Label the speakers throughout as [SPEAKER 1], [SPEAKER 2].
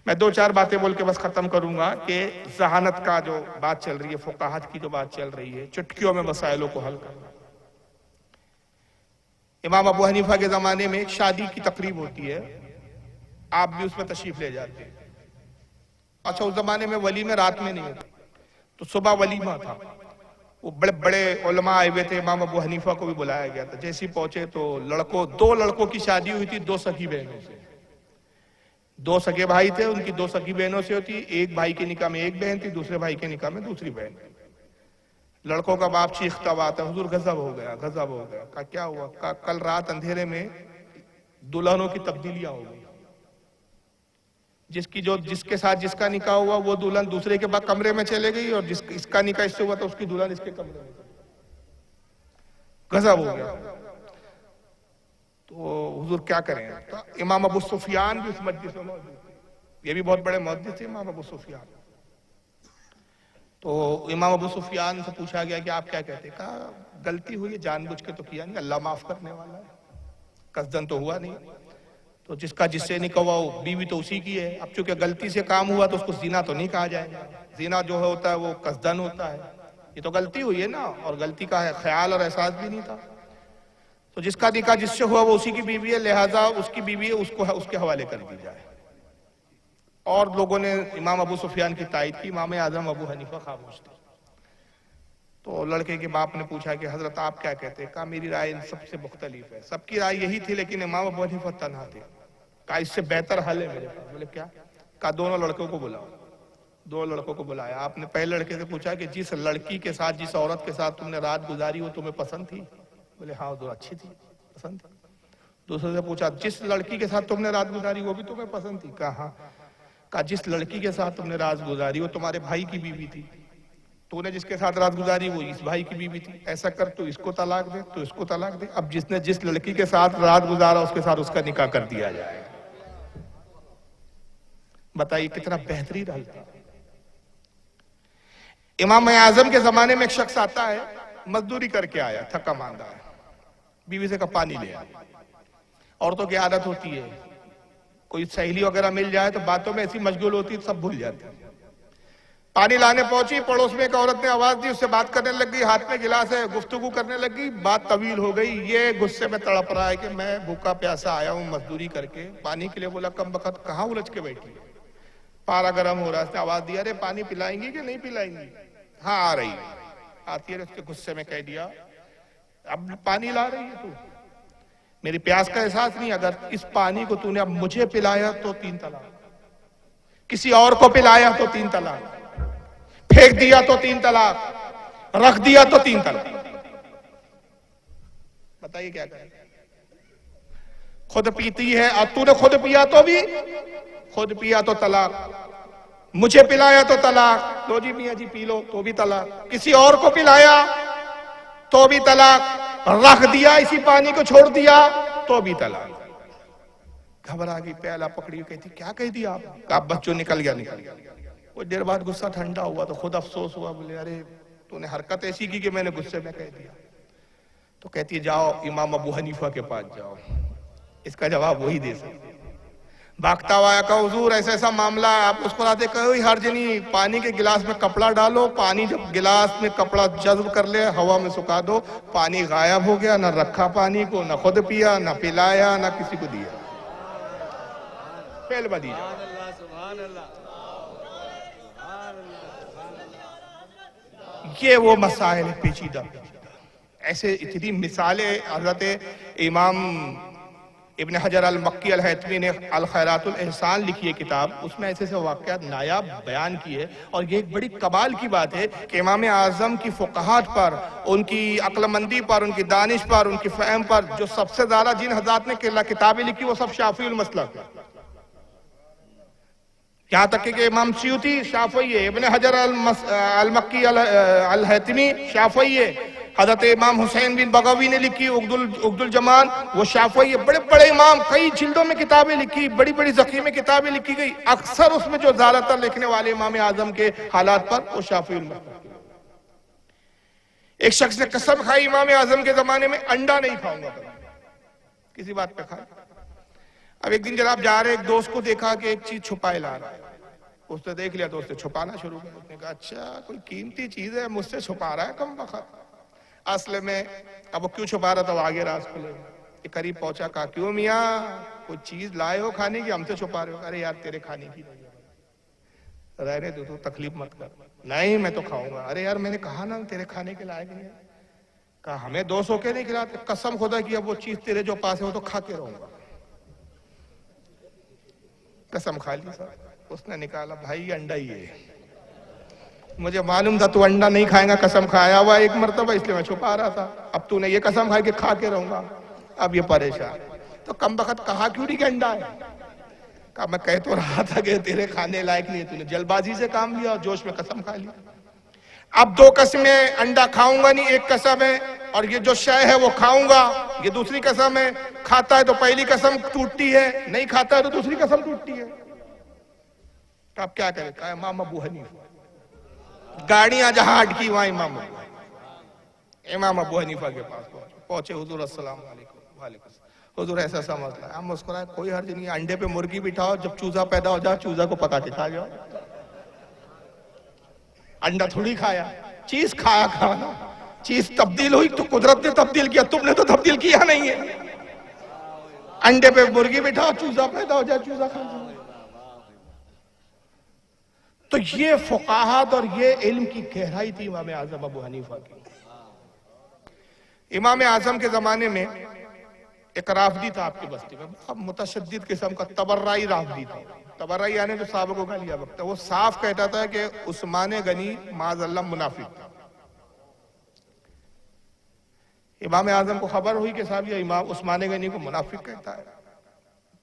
[SPEAKER 1] میں دو چار باتیں بول کے بس ختم کروں گا کہ ذہانت کا جو بات چل رہی ہے، فقاہت کی جو بات چل رہی ہے، چٹکیوں میں مسائلوں کو حل کرنا۔ امام ابو حنیفہ کے زمانے میں ایک شادی کی تقریب ہوتی ہے، آپ بھی اس میں تشریف لے جاتے ہیں۔ اچھا، اس زمانے میں ولیمے رات میں نہیں ہوتے، تو صبح ولیمہ تھا۔ وہ بڑے بڑے علماء آئے ہوئے تھے، امام ابو حنیفہ کو بھی بلایا گیا تھا۔ جیسے ہی پہنچے تو دو لڑکوں کی شادی ہوئی تھی، دو سگی بہنوں سے۔ دو سگے بھائی تھے، ان کی دو سگی بہنوں سے ہوتی، ایک بھائی کے نکاح میں ایک بہن تھی، دوسرے بھائی کے نکاح میں دوسری بہن تھی۔ لڑکوں کا باپ چیختا ہوا آتا، حضور غضب ہو گیا، غضب ہو گیا۔ کہا کیا ہوا؟ کہا کل رات اندھیرے میں دلہنوں کی تبدیلیاں ہو گئی۔ جس کے ساتھ جس کا نکاح ہوا وہ دلہن دوسرے کے بعد کمرے میں چلے گئی، اور اس کا نکاح اس سے ہوا تو اس کی دلہن اس کے کمرے میں چلے گئی۔ غضب ہو گیا۔ تو حضور کیا کریں؟ تو امام ابو سفیان بھی اس مجلس میں موجود تھے، یہ بھی بہت بڑے محدث تھے امام ابو سفیان۔ تو امام ابو سفیان سے پوچھا گیا کہ آپ کیا کہتے ہیں؟ کہا غلطی ہوئی، جان بوجھ کے تو کیا نہیں، اللہ معاف کرنے والا ہے، قصدن تو ہوا نہیں۔ تو جس کا جس سے نکاح ہوا وہ بیوی تو اسی کی ہے، اب چونکہ غلطی سے کام ہوا تو اس کو زنا تو نہیں کہا جائے گا، زنا جو ہوتا ہے وہ قصدن ہوتا ہے، یہ تو غلطی ہوئی ہے نا، اور غلطی کا خیال اور احساس بھی نہیں تھا۔ تو جس کا نکاح جس سے ہوا وہ اسی کی بیوی ہے، لہٰذا اس کی بیوی ہے، اس کے حوالے کر دی جائے۔ اور لوگوں نے امام ابو سفیان کی تائید کی، امام اعظم ابو حنیفہ خاموش تھے۔ تو لڑکے کے باپ نے پوچھا کہ حضرت آپ کیا کہتے ہیں؟ کہا میری رائے ان سب سے مختلف ہے، سب کی رائے یہی تھی لیکن امام ابو حنیفہ تنہا تھے۔ کہا اس سے بہتر حل ہے میرے پاس۔ بولے کیا؟ کہا دونوں لڑکوں کو بلاؤ۔ دو لڑکوں کو بلایا۔ آپ نے پہلے لڑکے سے پوچھا کہ جس لڑکی کے ساتھ، جس عورت کے ساتھ تم نے رات گزاری وہ تمہیں پسند تھی؟ بولے ہاں وہ اچھی تھی، پسند تھی۔ دوسرے سے پوچھا جس لڑکی کے ساتھ تم نے رات گزاری وہ بھی تمہیں پسند تھی؟ کہا ہاں۔ کہا جس لڑکی کے ساتھ تم نے رات گزاری وہ تمہارے بھائی کی بیوی تھی، تو نے جس کے ساتھ رات گزاری وہ اس بھائی کی بیوی تھی، ایسا کر تو اس کو طلاق دے، تو اس کو طلاق دے۔ اب جس نے جس لڑکی کے ساتھ رات گزارا اس کے ساتھ اس کا نکاح کر دیا جائے۔ بتائیے کتنا بہترین حل تھا۔ امام اعظم کے زمانے میں ایک شخص آتا ہے، مزدوری کر کے آیا، تھکا ماندہ ہے، بیوی سے کہا پانی لے آیا۔ عورتوں کی عادت ہوتی ہے، کوئی سہیلی وغیرہ مل جائے تو باتوں میں ایسی مشغول ہوتی ہے سب بھول جاتے ہیں۔ پانی لانے پہنچی، پڑوس میں ایک عورت نے آواز دی، اس سے بات کرنے لگ گئی، ہاتھ میں گلاس ہے، گفتگو کرنے لگی، بات طویل ہو گئی۔ یہ غصے میں تڑپ رہا ہے کہ میں بھوکا پیاسا آیا ہوں مزدوری کر کے، پانی کے لیے بولا کم بخت کہاں الجھ کے بیٹھی ہے؟ پارا گرم ہو رہا ہے، اس نے آواز دیا ارے پانی پلائیں گی کہ نہیں پلائیں گی؟ ہاں آ رہی ہے۔ آتی ہے، اس کے غصے میں کہہ دیا اب پانی لا رہی ہے تو میری پیاس کا احساس نہیں؟ اگر اس پانی کو تو نے اب مجھے پلایا تو 3 طلاق، کسی اور کو پلایا تو 3 طلاق، پھینک دیا تو 3 طلاق، رکھ دیا تو 3 طلاق۔ بتائیے کیا کریں؟ خود پیتی ہے، اور تو نے خود پیا تو بھی، خود پیا تو طلاق، مجھے پلایا تو طلاق، لو جی میاں جی پی لو تو بھی طلاق، کسی اور کو پلایا تو بھی طلاق، رکھ دیا اسی پانی کو چھوڑ دیا تو بھی طلاق۔ گھبرا گئی، پیالہ پکڑی کہتی کیا کہہ دیا آپ؟ کہا بچوں نکل گیا۔ کچھ دیر بعد غصہ ٹھنڈا ہوا تو خود افسوس ہوا، بولے ارے تو نے حرکت ایسی کی کہ میں نے غصے میں کہہ دیا۔ تو کہتی ہے جاؤ امام ابو حنیفہ کے پاس جاؤ، اس کا جواب وہی دے سکتے۔ بھاگتا ہوا کہا حضور ایسا ایسا معاملہ ہے۔ آپ اس کو آتے کوئی حرج نہیں، پانی کے گلاس میں کپڑا ڈالو، پانی جب گلاس میں کپڑا جذب کر لے ہوا میں سکھا دو، پانی غائب ہو گیا، نہ رکھا پانی کو، نہ خود پیا، نہ پلایا، نہ کسی کو دیا۔ فعل بدی یہ وہ مسائل پیچیدہ ایسے اتنی مثالیں حضرت امام ابن حجر المکی الہیتمی نے الخیرات الاحسان لکھی ہے کتاب، اس میں ایسے واقعات نایاب بیان کیے، اور یہ ایک بڑی کمال کی بات ہے کہ امام اعظم کی فقہات پر، ان کی عقل مندی پر، ان کی دانش پر، ان کی فہم پر جو سب سے زیادہ جن حضرات نے کتابیں لکھی وہ سب شافعی المسلک ہیں۔ یہاں تک کہ امام سیوطی شافعی ہے، ابن حجر المکی الہیتمی شافعی ہے، حضرت امام حسین بن بغوی نے لکھی عقد الجمان وہ شافعی ہے، بڑے بڑے امام کئی جلدوں میں کتابیں لکھی، بڑی بڑی ضخیم کتابیں لکھی گئی، اکثر اس میں جو زیادہ تر لکھنے والے امام اعظم کے حالات پر وہ شافعی المسلک۔ ایک شخص نے قسم کھائی امام اعظم کے زمانے میں انڈا نہیں کھاؤں گا، کسی بات پہ کھایا، اب ایک دن جناب جا رہے ایک دوست کو دیکھا کہ ایک چیز چھپائے لا رہا ہے. اس نے دیکھ لیا تو اس نے چھپانا شروع کیا. اس نے کہا اچھا کوئی قیمتی چیز ہے مجھ سے چھپا رہا ہے کم بخت. اصل میں اب وہ کیوں چھپا رہا تھا وہ آگے راز کھلے گا. یہ قریب پہنچا کہا کیوں میاں کوئی چیز لائے ہو کھانے کی ہم سے چھپا رہے ہو. ارے یار تیرے کھانے کی نہیں ہے رہنے دو تو تکلیف مت کر. نہیں میں تو کھاؤں گا. ارے یار میں نے کہا نا تیرے کھانے کے لائق نہیں ہے. کہا ہمیں 200 کے نہیں کھلاتے. قسم خدا کی اب وہ چیز تیرے جو پاس ہے وہ تو کھا کے رہوں گا. قسم کھا لی سر. اس نے نکالا بھائی انڈا ہی ہے. مجھے معلوم تھا تو انڈا نہیں کھائے گا. قسم کھایا ہوا ایک مرتبہ اس لیے میں چھپا رہا تھا. اب تو نے یہ قسم کھائی کہ کھا کے رہوں گا. اب یہ پریشان. تو کم بخت کہا کیوں نہیں کہ انڈا ہے. کہا میں کہہ تو رہا تھا کہ تیرے کھانے لائق نہیں ہے. تو نے جلد بازی سے کام لیا اور جوش میں قسم کھا لی. اب 2 قسمیں انڈا کھاؤں گا نہیں. ایک قسم ہے اور یہ جو شے ہے وہ کھاؤں گا. یہ دوسری قسم ہے. کھاتا ہے تو پہلی قسم ٹوٹتی ہے نہیں کھاتا ہے تو دوسری قسم ٹوٹتی ہے. اب کیا کرے. کہا امام ابو حنیفہ. گاڑیاں جہاں اٹکی وہاں امام ابو حنیفہ کے پاس پہنچے. حضور السلام علیکم. وعلیکم السلام. حضور ایسا ایسا مسئلہ ہے. ہم مسکرائے کوئی حرج نہیں. انڈے پہ مرغی بٹھاؤ جب چوزا پیدا ہو جائے چوزا کو پکا کے کھا جاؤ. انڈا تھوڑی کھایا چیز کھایا کھانا. چیز تبدیل ہوئی تو قدرت نے تبدیل کیا. تم نے تو تبدیل کیا نہیں ہے. انڈے پہ مرغی بٹھاؤ چوزا پیدا ہو جائے چوزا کھا جاؤ. تو یہ فقاہت اور یہ علم کی گہرائی تھی امام اعظم ابو حنیفہ کی. امام اعظم کے زمانے میں ایک رافضی تھا آپ کی بستی میں. اب متشدد قسم کا تبرعی رافضی تھا. تبرعی یعنی جو صحابہ کو گالیاں بکتا. وہ صاف کہتا تھا کہ عثمان غنی معاذ اللہ منافق تھا. امام اعظم کو خبر ہوئی کہ صاحب یہ امام عثمان غنی کو منافق کہتا ہے.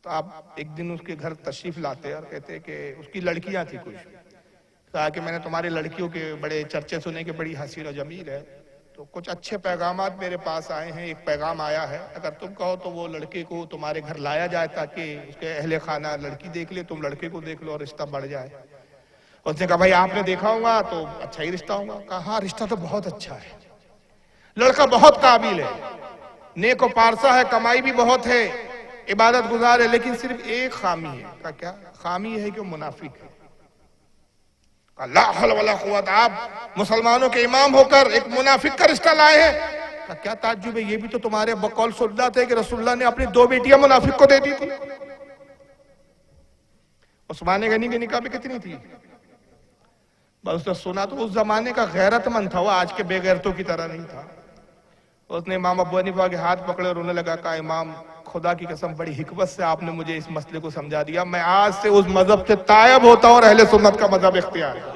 [SPEAKER 1] تو آپ ایک دن اس کے گھر تشریف لاتے اور کہتے کہ اس کی لڑکیاں تھی کچھ. کہا کہ میں نے تمہاری لڑکیوں کے بڑے چرچے سنے کہ بڑی حسین و جمیل ہے. تو کچھ اچھے پیغامات میرے پاس آئے ہیں. ایک پیغام آیا ہے اگر تم کہو تو وہ لڑکے کو تمہارے گھر لایا جائے تاکہ اس کے اہل خانہ لڑکی دیکھ لے. تم لڑکے کو دیکھ لو اور رشتہ بڑھ جائے. اس نے کہا بھائی آپ نے دیکھا ہوگا تو اچھا ہی رشتہ ہوگا. کہا ہاں رشتہ تو بہت اچھا ہے. لڑکا بہت قابل ہے. نیک و پارسا ہے. کمائی بھی بہت ہے. عبادت گزار ہے. لیکن صرف ایک خامی ہے. کہا کیا خامی ہے کہ وہ منافق ہے. لا حول ولا قوت. آپ مسلمانوں کے امام ہو کر ایک منافق کا رشتہ لائے ہیں. کیا تعجب ہے. یہ بھی تو تمہارے بقول سنت ہے کہ رسول اللہ نے اپنی 2 بیٹیاں منافق کو دے دی تھی. عثمان غنی کے نکاح میں کتنی تھی. بس اس نے سنا تو اس زمانے کا غیرت مند تھا. وہ آج کے بے غیرتوں کی طرح نہیں تھا. اس نے امام ابو حنیفہ کے ہاتھ پکڑے اور رونے لگا. کہا امام خدا کی قسم بڑی حکمت سے آپ نے مجھے اس مسئلے کو سمجھا دیا. میں آج سے اس مذہب سے تائب ہوتا ہوں اور اہل سنت کا مذہب اختیار ہے.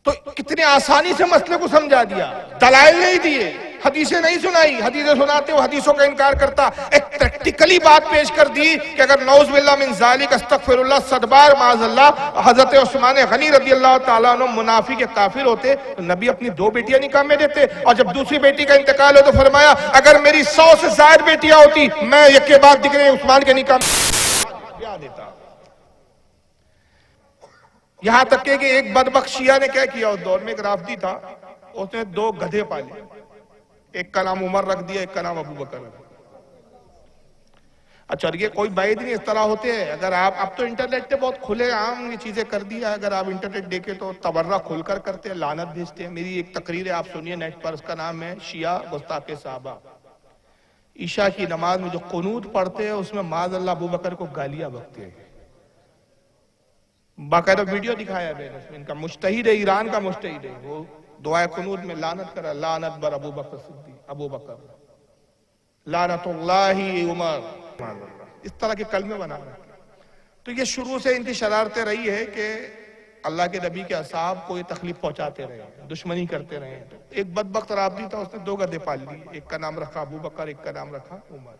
[SPEAKER 1] تو کتنے آسانی سے مسئلے کو سمجھا دیا. دلائل نہیں دیے. حدیثیں نہیں سنائی. حدیثیں سناتے وہ حدیثوں کا انکار کرتا. ایک پریکٹیکلی بات پیش کر دی کہ اگر نعوذ باللہ من ذالک استغفر اللہ 100 بار معاذ اللہ حضرت عثمان غنی رضی اللہ تعالیٰ عنہ منافق کافر ہوتے تو نبی اپنی 2 بیٹیاں نکاح میں دیتے. اور جب دوسری بیٹی کا انتقال ہو تو فرمایا اگر میری 100 سے زائد بیٹیاں ہوتی میں یکے بعد دکھ رہے عثمان کے نکاح میں بیاہ دیتا. یہاں تک کہ ایک بدبخت شیعہ نے کیا کیا. اس دور میں ایک رافضی تھا. اس نے 2 گدھے پالے. ایک کا نام عمر رکھ دیا ایک کا نام ابو بکر. اچھا یہ کوئی بعید نہیں اس طرح ہوتے ہیں. اگر آپ اب تو انٹرنیٹ پہ بہت کھلے عام یہ چیزیں کر دیا. اگر آپ انٹرنیٹ دیکھیں تو تبرہ کھل کر کرتے ہیں. لعنت بھیجتے ہیں. میری ایک تقریر ہے آپ سنیے نیٹ پر. اس کا نام ہے شیعہ گستاخ صحابہ. عشاء کی نماز میں جو قنوت پڑھتے ہیں اس میں معاذ اللہ ابو بکر کو گالیاں بکتے ہیں. باقاعدہ ویڈیو دکھایا میں نے. ان کا مجتہد ہے. ایران کا مجتہد ہے. وہ دعائے قنوت میں لعنت کرا. لعنت بر ابو بکر صدیق. ابو بکر لعنت اللہ عمر. اس طرح کے کلمے بنا رہے. تو یہ شروع سے ان کی شرارتیں رہی ہے کہ اللہ کے نبی کے اصحاب کو یہ تکلیف پہنچاتے رہے. دشمنی کرتے رہے. ایک بدبخت رافضی تھا. اس نے 2 گدھے پال لی. ایک کا نام رکھا ابو بکر ایک کا نام رکھا عمر.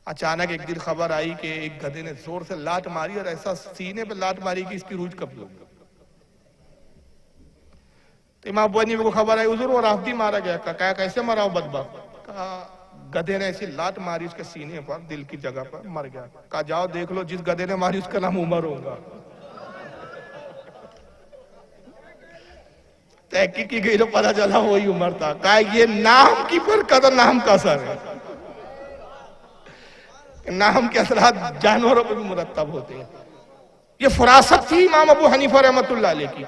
[SPEAKER 1] اچانک ایک دن خبر آئی کہ ایک گدھے نے زور سے لات ماری اور ایسا سینے پہ لات ماری کہ اس کی روح کب لگ. تو امام ابو حنیفہ کو خبر آئی حضور وہ رافضی مارا گیا. کہا کیسے مرا ہو بدبخت. کہا گدھے نے ایسی لات ماری اس کے سینے پر دل کی جگہ پر مر گیا. کہا جاؤ دیکھ لو جس گدھے نے ماری اس کا نام عمر ہوگا. تحقیق کی گئی تو پتہ چلا وہی عمر تھا. کہا یہ نام کی برکت اور نام کا اثر ہے. نام کے اثرات جانوروں پہ بھی مرتب ہوتے ہیں. یہ فراست تھی امام ابو حنیفہ رحمۃ اللہ علیہ کی.